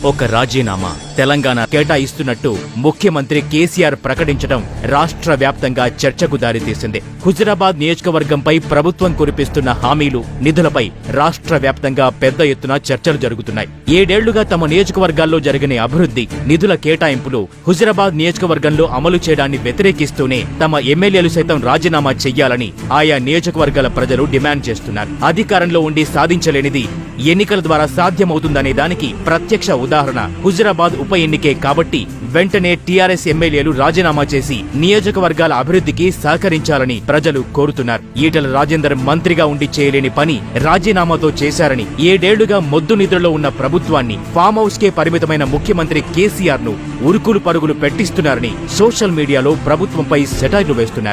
ఒక రాజీనామా తెలంగాణ కేటాయిస్తున్నట్టు ముఖ్యమంత్రి కేసీఆర్ ప్రకటించడం రాష్ట్ర వ్యాప్తంగా చర్చకు దారితీసింది. హుజురాబాద్ నియోజకవర్గంపై ప్రభుత్వం కురిపిస్తున్న హామీలు, నిధులపై రాష్ట్ర వ్యాప్తంగా పెద్ద ఎత్తున చర్చలు జరుగుతున్నాయి. 7 ఏళ్లుగా తమ నియోజకవర్గాల్లో జరిగిన అభివృద్ధి, నిధుల కేటాయింపులు హుజురాబాద్ నియోజకవర్గంలో అమలు చేయడాన్ని వ్యతిరేకిస్తూనే తమ ఎమ్మెల్యేలు సైతం రాజీనామా చెయ్యాలని ఆయా నియోజకవర్గాల ప్రజలు డిమాండ్ చేస్తున్నారు. అధికారంలో ఉండి సాధించలేనిది ఎన్నికల ద్వారా సాధ్యమవుతుందనే దానికి ప్రత్యక్ష ఉదాహరణ హుజురాబాద్ ఉప ఎన్నికే కాబట్టి వెంటనే టీఆర్ఎస్ ఎమ్మెల్యేలు రాజీనామా చేసి నియోజకవర్గాల అభివృద్ధికి సహకరించాలని ప్రజలు కోరుతున్నారు. ఈటెల రాజేందర్ మంత్రిగా ఉండి చేయలేని పని రాజీనామాతో చేశారని, 7 ఏళ్లుగా మొద్దు నిద్రలో ఉన్న ప్రభుత్వాన్ని, ఫామ్ హౌస్ కే పరిమితమైన ముఖ్యమంత్రి కేసీఆర్ ను ఉరుకులు పరుగులు పెట్టిస్తున్నారని సోషల్ మీడియాలో ప్రభుత్వంపై సెటైర్లు వేస్తున్నారు.